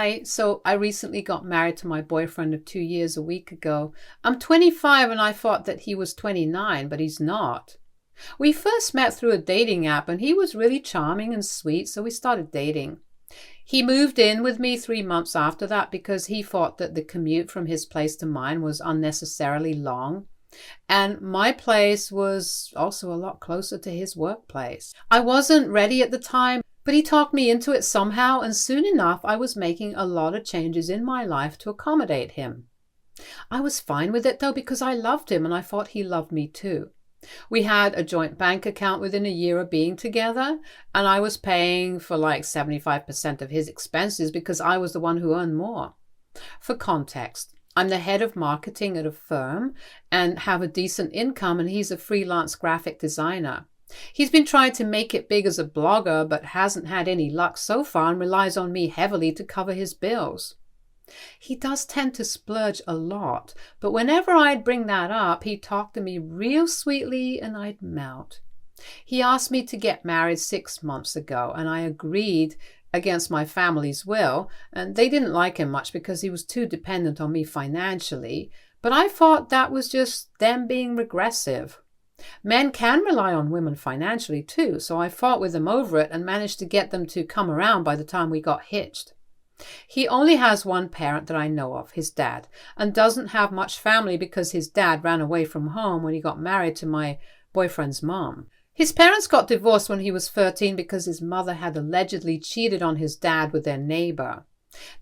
Hi, so I recently got married to my boyfriend of 2 years a week ago. I'm 25 and I thought that he was 29, but he's not. We first met through a dating app and he was really charming and sweet, so we started dating. He moved in with me 3 months after that because he thought that the commute from his place to mine was unnecessarily long. And my place was also a lot closer to his workplace. I wasn't ready at the time, but he talked me into it somehow, and soon enough I was making a lot of changes in my life to accommodate him. I was fine with it though because I loved him and I thought he loved me too. We had a joint bank account within a year of being together, and I was paying for like 75% of his expenses because I was the one who earned more. For context, I'm the head of marketing at a firm and have a decent income, and he's a freelance graphic designer. He's been trying to make it big as a blogger but hasn't had any luck so far and relies on me heavily to cover his bills. He does tend to splurge a lot, but whenever I'd bring that up, he'd talk to me real sweetly and I'd melt. He asked me to get married 6 months ago, and I agreed against my family's will, and they didn't like him much because he was too dependent on me financially, but I thought that was just them being regressive. Men can rely on women financially too, so I fought with them over it and managed to get them to come around by the time we got hitched. He only has one parent that I know of, his dad, and doesn't have much family because his dad ran away from home when he got married to my boyfriend's mom. His parents got divorced when he was 13 because his mother had allegedly cheated on his dad with their neighbor.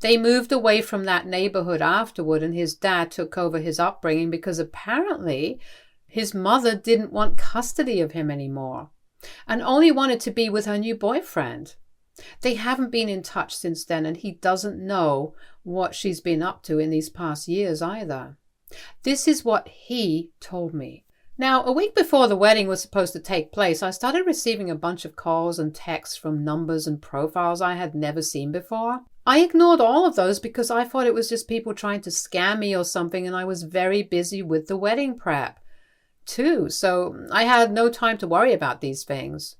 They moved away from that neighborhood afterward, and his dad took over his upbringing because apparently his mother didn't want custody of him anymore and only wanted to be with her new boyfriend. They haven't been in touch since then, and he doesn't know what she's been up to in these past years either. This is what he told me. Now, a week before the wedding was supposed to take place, I started receiving a bunch of calls and texts from numbers and profiles I had never seen before. I ignored all of those because I thought it was just people trying to scam me or something, and I was very busy with the wedding prep too, so I had no time to worry about these things.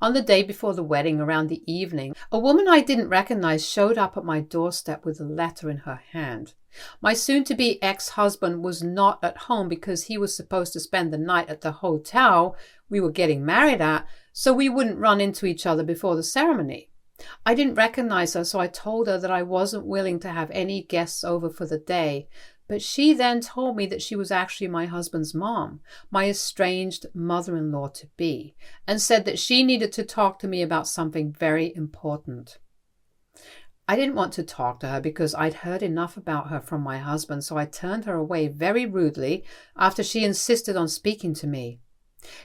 On the day before the wedding, around the evening, a woman I didn't recognize showed up at my doorstep with a letter in her hand. My soon-to-be ex-husband was not at home because he was supposed to spend the night at the hotel we were getting married at, so we wouldn't run into each other before the ceremony. I didn't recognize her, so I told her that I wasn't willing to have any guests over for the day. But she then told me that she was actually my husband's mom, my estranged mother-in-law-to-be, and said that she needed to talk to me about something very important. I didn't want to talk to her because I'd heard enough about her from my husband, so I turned her away very rudely after she insisted on speaking to me.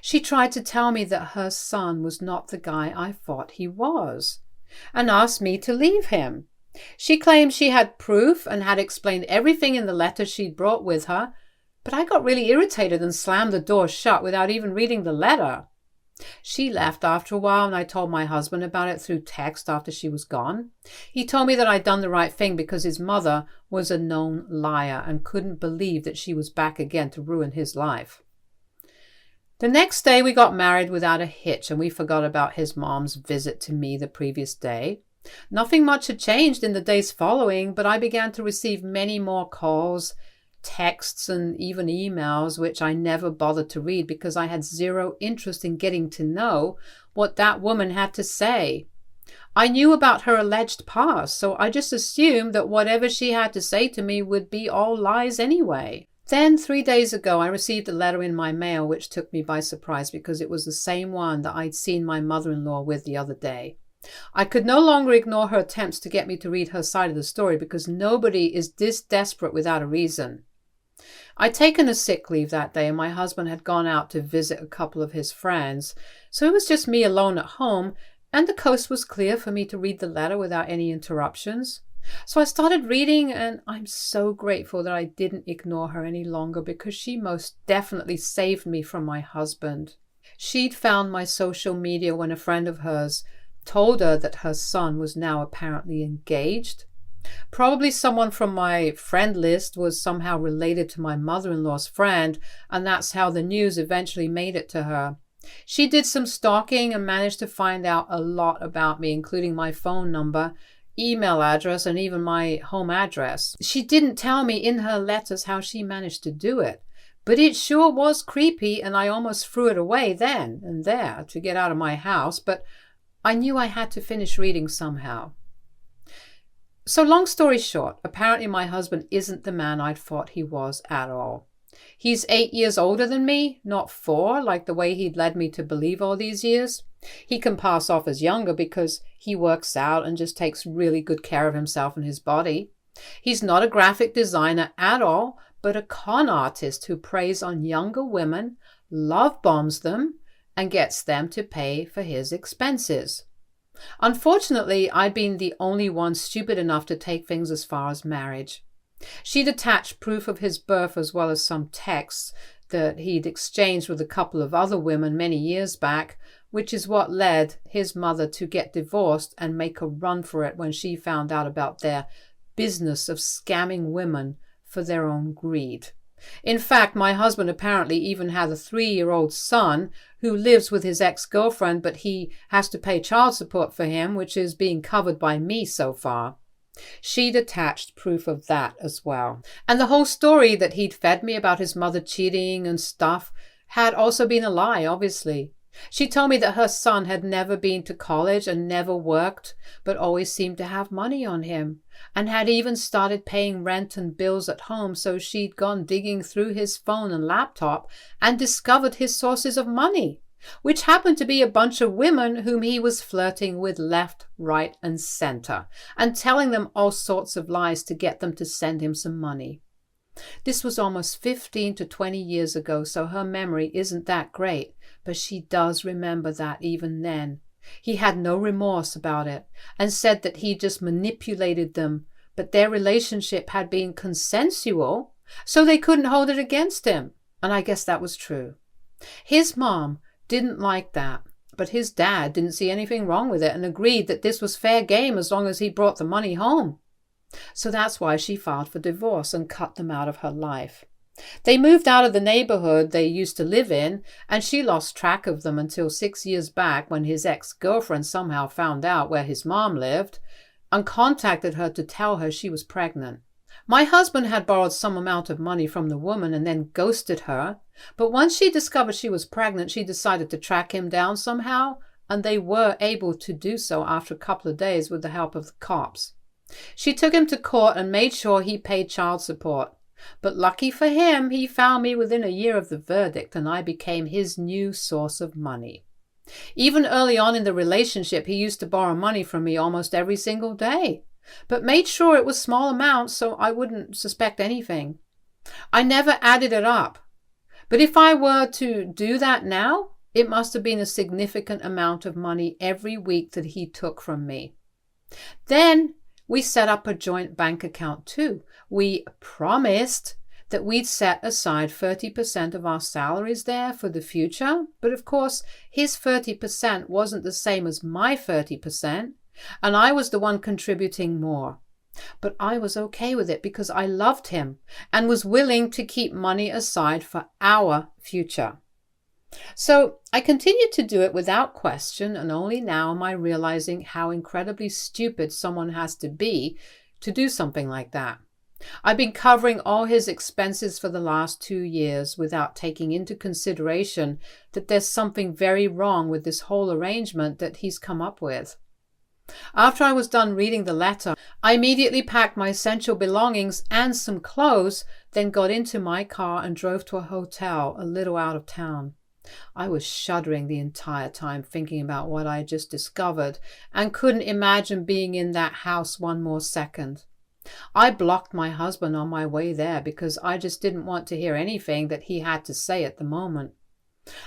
She tried to tell me that her son was not the guy I thought he was, and asked me to leave him. She claimed she had proof and had explained everything in the letter she'd brought with her, but I got really irritated and slammed the door shut without even reading the letter. She left after a while, and I told my husband about it through text after she was gone. He told me that I'd done the right thing because his mother was a known liar and couldn't believe that she was back again to ruin his life. The next day we got married without a hitch, and we forgot about his mom's visit to me the previous day. Nothing much had changed in the days following, but I began to receive many more calls, texts, and even emails, which I never bothered to read because I had zero interest in getting to know what that woman had to say. I knew about her alleged past, so I just assumed that whatever she had to say to me would be all lies anyway. Then 3 days ago, I received a letter in my mail which took me by surprise because it was the same one that I'd seen my mother-in-law with the other day. I could no longer ignore her attempts to get me to read her side of the story because nobody is this desperate without a reason. I'd taken a sick leave that day, and my husband had gone out to visit a couple of his friends, so it was just me alone at home, and the coast was clear for me to read the letter without any interruptions. So I started reading, and I'm so grateful that I didn't ignore her any longer because she most definitely saved me from my husband. She'd found my social media when a friend of hers told her that her son was now apparently engaged. Probably someone from my friend list was somehow related to my mother-in-law's friend, and that's how the news eventually made it to her. She did some stalking and managed to find out a lot about me, including my phone number, email address and even my home address. She didn't tell me in her letters how she managed to do it, but it sure was creepy, and I almost threw it away then and there to get out of my house, but I knew I had to finish reading somehow. So long story short, apparently my husband isn't the man I'd thought he was at all. He's 8 years older than me, not 4, like the way he'd led me to believe all these years. He can pass off as younger because he works out and just takes really good care of himself and his body. He's not a graphic designer at all, but a con artist who preys on younger women, love bombs them, and gets them to pay for his expenses. Unfortunately, I'd been the only one stupid enough to take things as far as marriage. She'd attached proof of his birth as well as some texts that he'd exchanged with a couple of other women many years back, which is what led his mother to get divorced and make a run for it when she found out about their business of scamming women for their own greed. In fact, my husband apparently even had a 3-year-old son who lives with his ex-girlfriend, but he has to pay child support for him, which is being covered by me so far. She'd attached proof of that as well. And the whole story that he'd fed me about his mother cheating and stuff had also been a lie, obviously. She told me that her son had never been to college and never worked, but always seemed to have money on him, and had even started paying rent and bills at home, so she'd gone digging through his phone and laptop and discovered his sources of money, which happened to be a bunch of women whom he was flirting with left, right, and center, and telling them all sorts of lies to get them to send him some money. This was almost 15 to 20 years ago, so her memory isn't that great, but she does remember that even then. He had no remorse about it and said that he just manipulated them, but their relationship had been consensual, so they couldn't hold it against him. And I guess that was true. His mom didn't like that, but his dad didn't see anything wrong with it and agreed that this was fair game as long as he brought the money home. So that's why she filed for divorce and cut them out of her life. They moved out of the neighborhood they used to live in, and she lost track of them until 6 years back when his ex-girlfriend somehow found out where his mom lived and contacted her to tell her she was pregnant. My husband had borrowed some amount of money from the woman and then ghosted her, but once she discovered she was pregnant, she decided to track him down somehow, and they were able to do so after a couple of days with the help of the cops. She took him to court and made sure he paid child support. But lucky for him, he found me within a year of the verdict, and I became his new source of money. Even early on in the relationship, he used to borrow money from me almost every single day, but made sure it was small amounts so I wouldn't suspect anything. I never added it up, but if I were to do that now, it must have been a significant amount of money every week that he took from me. Then we set up a joint bank account too. We promised that we'd set aside 30% of our salaries there for the future, but of course his 30% wasn't the same as my 30%, and I was the one contributing more. But I was okay with it because I loved him and was willing to keep money aside for our future. So I continued to do it without question, and only now am I realizing how incredibly stupid someone has to be to do something like that. I've been covering all his expenses for the last 2 years without taking into consideration that there's something very wrong with this whole arrangement that he's come up with. After I was done reading the letter, I immediately packed my essential belongings and some clothes, then got into my car and drove to a hotel a little out of town. I was shuddering the entire time thinking about what I had just discovered and couldn't imagine being in that house one more second. I blocked my husband on my way there because I just didn't want to hear anything that he had to say at the moment.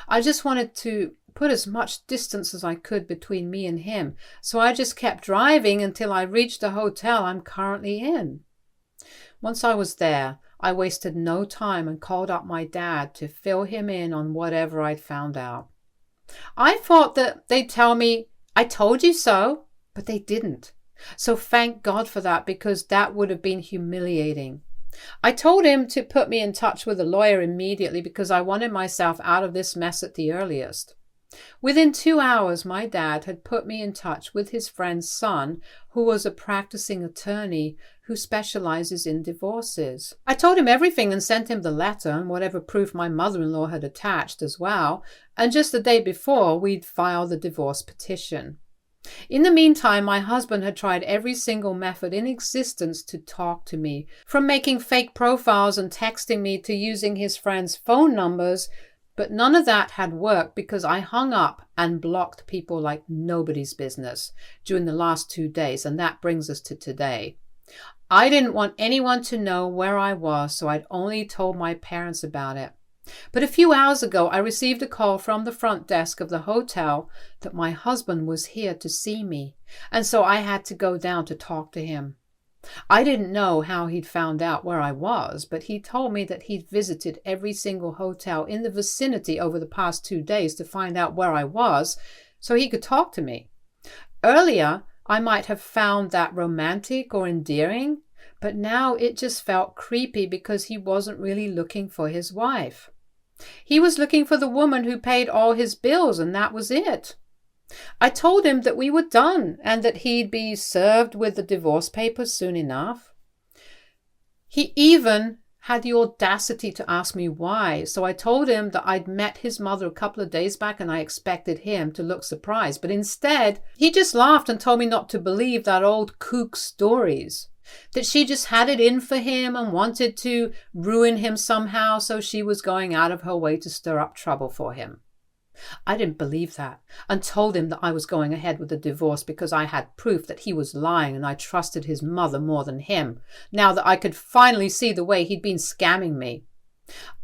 I just wanted to put as much distance as I could between me and him, so I just kept driving until I reached the hotel I'm currently in. Once I was there, I wasted no time and called up my dad to fill him in on whatever I'd found out. I thought that they'd tell me, "I told you so," but they didn't. So thank God for that, because that would have been humiliating. I told him to put me in touch with a lawyer immediately because I wanted myself out of this mess at the earliest. Within 2 hours, my dad had put me in touch with his friend's son, who was a practicing attorney who specializes in divorces. I told him everything and sent him the letter and whatever proof my mother-in-law had attached as well, and just the day before, we'd filed the divorce petition. In the meantime, my husband had tried every single method in existence to talk to me, from making fake profiles and texting me to using his friends' phone numbers, but none of that had worked because I hung up and blocked people like nobody's business during the last 2 days, and that brings us to today. I didn't want anyone to know where I was, so I'd only told my parents about it. But a few hours ago, I received a call from the front desk of the hotel that my husband was here to see me, and so I had to go down to talk to him. I didn't know how he'd found out where I was, but he told me that he'd visited every single hotel in the vicinity over the past 2 days to find out where I was so he could talk to me. Earlier, I might have found that romantic or endearing, but now it just felt creepy because he wasn't really looking for his wife. He was looking for the woman who paid all his bills, and that was it. I told him that we were done and that he'd be served with the divorce papers soon enough. He even had the audacity to ask me why, so I told him that I'd met his mother a couple of days back and I expected him to look surprised, but instead he just laughed and told me not to believe that old kook stories, that she just had it in for him and wanted to ruin him somehow, so she was going out of her way to stir up trouble for him. I didn't believe that and told him that I was going ahead with the divorce because I had proof that he was lying and I trusted his mother more than him, now that I could finally see the way he'd been scamming me.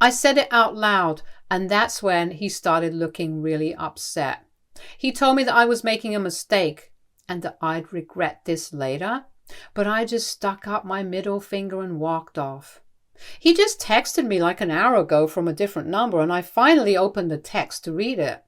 I said it out loud, and that's when he started looking really upset. He told me that I was making a mistake and that I'd regret this later, but I just stuck up my middle finger and walked off. He just texted me like an hour ago from a different number, and I finally opened the text to read it.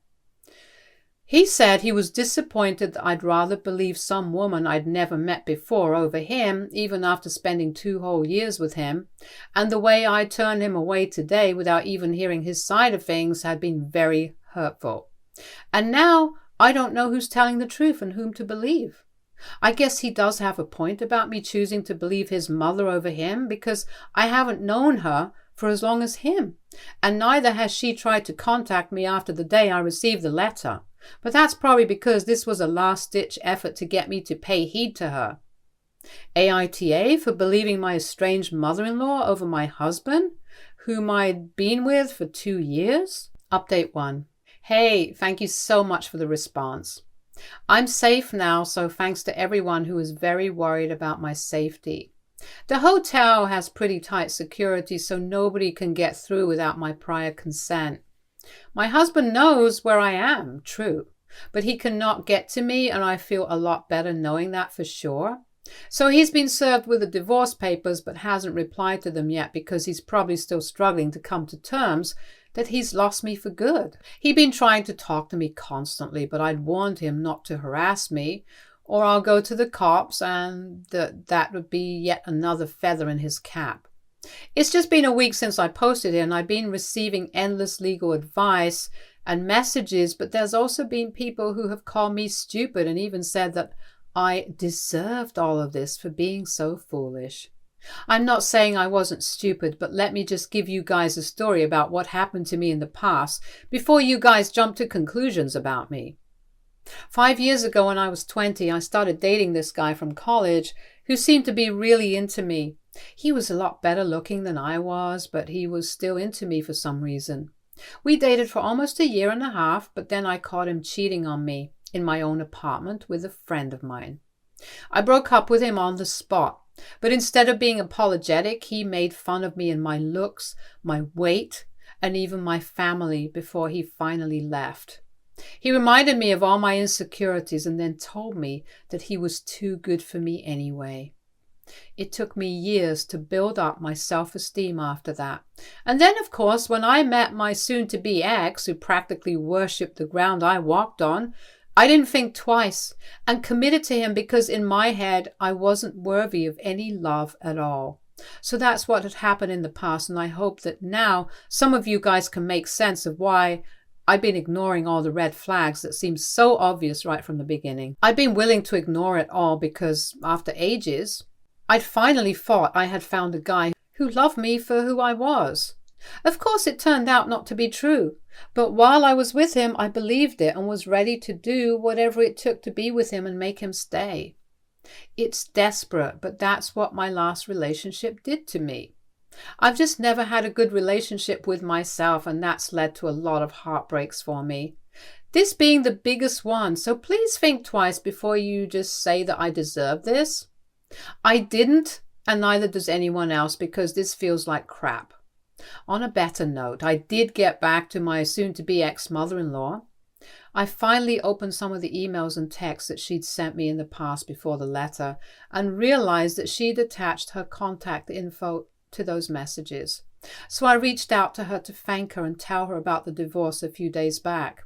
He said he was disappointed that I'd rather believe some woman I'd never met before over him, even after spending 2 whole years with him, and the way I turned him away today without even hearing his side of things had been very hurtful. And now I don't know who's telling the truth and whom to believe. I guess he does have a point about me choosing to believe his mother over him, because I haven't known her for as long as him, and neither has she tried to contact me after the day I received the letter. But that's probably because this was a last-ditch effort to get me to pay heed to her. AITA for believing my estranged mother-in-law over my husband, whom I'd been with for 2 years? Update 1. Hey, thank you so much for the response. I'm safe now, so thanks to everyone who is very worried about my safety. The hotel has pretty tight security, so nobody can get through without my prior consent. My husband knows where I am, true, but he cannot get to me, and I feel a lot better knowing that for sure. So he's been served with the divorce papers but hasn't replied to them yet because he's probably still struggling to come to terms that he's lost me for good. He'd been trying to talk to me constantly, but I'd warned him not to harass me, or I'll go to the cops, and that would be yet another feather in his cap. It's just been a week since I posted it, and I've been receiving endless legal advice and messages, but there's also been people who have called me stupid and even said that I deserved all of this for being so foolish. I'm not saying I wasn't stupid, but let me just give you guys a story about what happened to me in the past before you guys jump to conclusions about me. 5 years ago, when I was 20, I started dating this guy from college who seemed to be really into me. He was a lot better looking than I was, but he was still into me for some reason. We dated for almost 1.5 years, but then I caught him cheating on me in my own apartment with a friend of mine. I broke up with him on the spot. But instead of being apologetic, he made fun of me and my looks, my weight, and even my family before he finally left. He reminded me of all my insecurities and then told me that he was too good for me anyway. It took me years to build up my self-esteem after that. And then, of course, when I met my soon-to-be ex, who practically worshipped the ground I walked on, I didn't think twice and committed to him because in my head, I wasn't worthy of any love at all. So that's what had happened in the past, and I hope that now some of you guys can make sense of why I've been ignoring all the red flags that seemed so obvious right from the beginning. I'd been willing to ignore it all because, after ages, I'd finally thought I had found a guy who loved me for who I was. Of course, it turned out not to be true, but while I was with him, I believed it and was ready to do whatever it took to be with him and make him stay. It's desperate, but that's what my last relationship did to me. I've just never had a good relationship with myself, and that's led to a lot of heartbreaks for me. This being the biggest one, so please think twice before you just say that I deserve this. I didn't, and neither does anyone else, because this feels like crap. On a better note, I did get back to my soon-to-be ex-mother-in-law. I finally opened some of the emails and texts that she'd sent me in the past before the letter and realized that she'd attached her contact info to those messages. So I reached out to her to thank her and tell her about the divorce a few days back.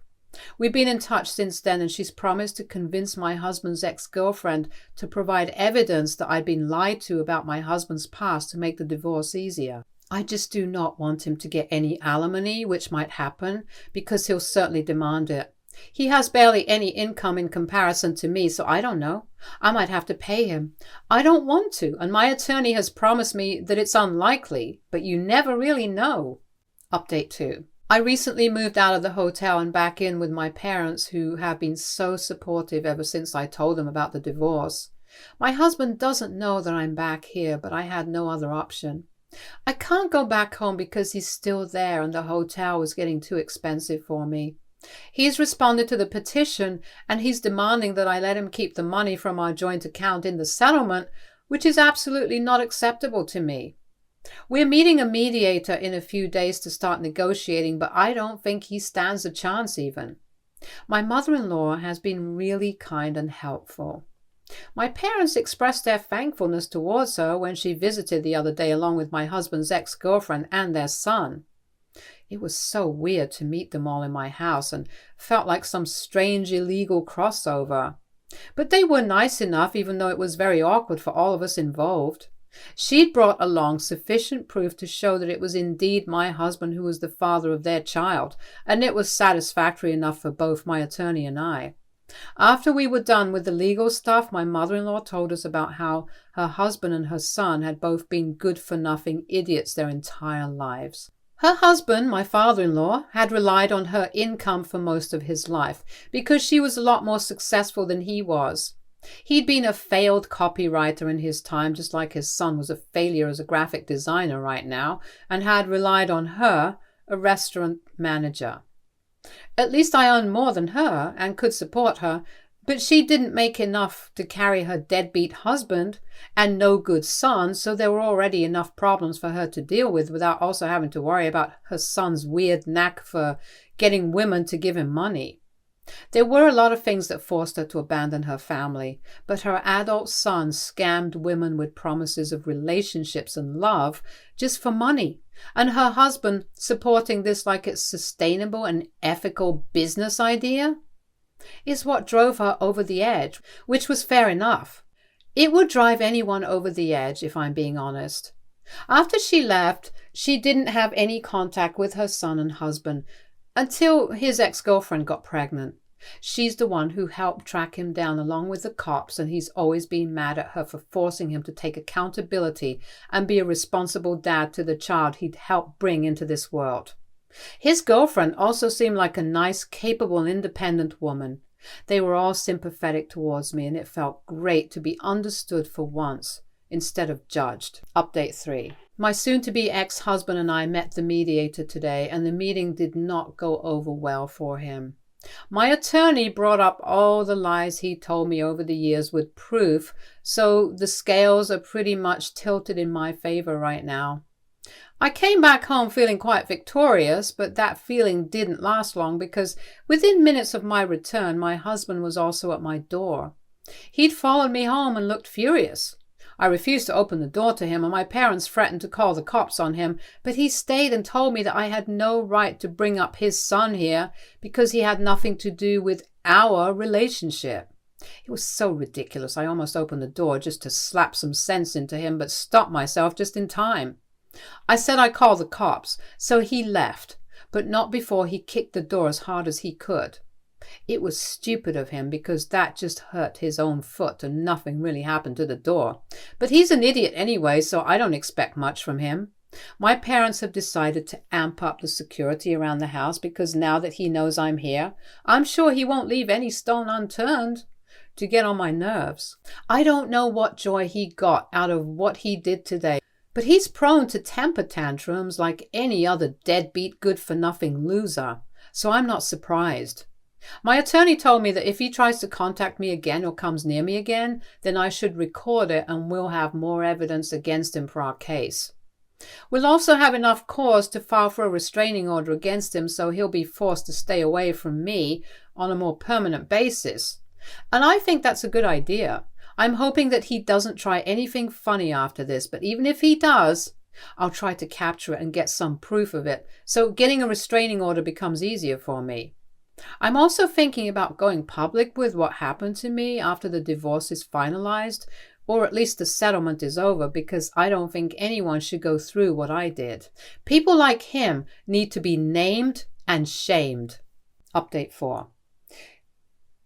We've been in touch since then, and she's promised to convince my husband's ex-girlfriend to provide evidence that I'd been lied to about my husband's past to make the divorce easier. I just do not want him to get any alimony, which might happen, because he'll certainly demand it. He has barely any income in comparison to me, so I don't know. I might have to pay him. I don't want to, and my attorney has promised me that it's unlikely, but you never really know. Update 2. I recently moved out of the hotel and back in with my parents, who have been so supportive ever since I told them about the divorce. My husband doesn't know that I'm back here, but I had no other option. I can't go back home because he's still there and the hotel was getting too expensive for me. He's responded to the petition and he's demanding that I let him keep the money from our joint account in the settlement, which is absolutely not acceptable to me. We're meeting a mediator in a few days to start negotiating, but I don't think he stands a chance even. My mother-in-law has been really kind and helpful. My parents expressed their thankfulness towards her when she visited the other day along with my husband's ex-girlfriend and their son. It was so weird to meet them all in my house and felt like some strange illegal crossover. But they were nice enough, even though it was very awkward for all of us involved. She'd brought along sufficient proof to show that it was indeed my husband who was the father of their child, and it was satisfactory enough for both my attorney and I. After we were done with the legal stuff, my mother-in-law told us about how her husband and her son had both been good-for-nothing idiots their entire lives. Her husband, my father-in-law, had relied on her income for most of his life because she was a lot more successful than he was. He'd been a failed copywriter in his time, just like his son was a failure as a graphic designer right now, and had relied on her, a restaurant manager. At least I earned more than her and could support her, but she didn't make enough to carry her deadbeat husband and no good son, so there were already enough problems for her to deal with without also having to worry about her son's weird knack for getting women to give him money. There were a lot of things that forced her to abandon her family, but her adult son scammed women with promises of relationships and love just for money, and her husband supporting this like it's sustainable and ethical business idea is what drove her over the edge, which was fair enough. It would drive anyone over the edge, if I'm being honest. After she left, she didn't have any contact with her son and husband until his ex-girlfriend got pregnant. She's the one who helped track him down along with the cops, and he's always been mad at her for forcing him to take accountability and be a responsible dad to the child he'd helped bring into this world. His girlfriend also seemed like a nice, capable, and independent woman. They were all sympathetic towards me, and it felt great to be understood for once instead of judged. Update 3. My soon-to-be ex-husband and I met the mediator today, and the meeting did not go over well for him. My attorney brought up all the lies he told me over the years with proof, so the scales are pretty much tilted in my favor right now. I came back home feeling quite victorious, but that feeling didn't last long because within minutes of my return, my husband was also at my door. He'd followed me home and looked furious. I refused to open the door to him, and my parents threatened to call the cops on him, but he stayed and told me that I had no right to bring up his son here because he had nothing to do with our relationship. It was so ridiculous. I almost opened the door just to slap some sense into him, but stopped myself just in time. I said I'd call the cops, so he left. but not before he kicked the door as hard as he could. It was stupid of him because that just hurt his own foot and nothing really happened to the door. But he's an idiot anyway, so I don't expect much from him. My parents have decided to amp up the security around the house because now that he knows I'm here, I'm sure he won't leave any stone unturned to get on my nerves. I don't know what joy he got out of what he did today, but he's prone to temper tantrums like any other deadbeat good-for-nothing loser, so I'm not surprised. My attorney told me that if he tries to contact me again or comes near me again, then I should record it and we'll have more evidence against him for our case. We'll also have enough cause to file for a restraining order against him, so he'll be forced to stay away from me on a more permanent basis. And I think that's a good idea. I'm hoping that he doesn't try anything funny after this, but even if he does, I'll try to capture it and get some proof of it, so getting a restraining order becomes easier for me. I'm also thinking about going public with what happened to me after the divorce is finalized, or at least the settlement is over, because I don't think anyone should go through what I did. People like him need to be named and shamed. Update 4.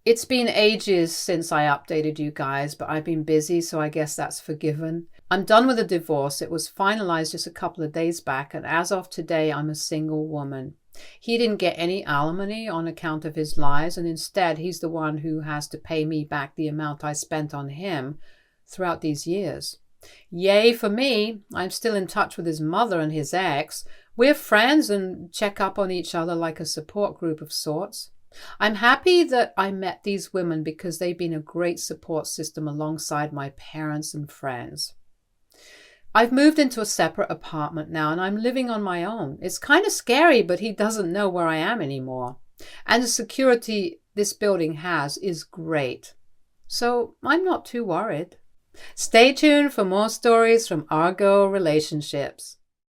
It's been ages since I updated you guys, but I've been busy, so I guess that's forgiven. I'm done with the divorce. It was finalized just a couple of days back, and as of today, I'm a single woman. He didn't get any alimony on account of his lies, and instead he's the one who has to pay me back the amount I spent on him throughout these years. Yay for me. I'm still in touch with his mother and his ex. We're friends and check up on each other like a support group of sorts. I'm happy that I met these women because they've been a great support system alongside my parents and friends. I've moved into a separate apartment now and I'm living on my own. It's kind of scary, but he doesn't know where I am anymore. And the security this building has is great. So I'm not too worried. Stay tuned for more stories from Argo Relationships.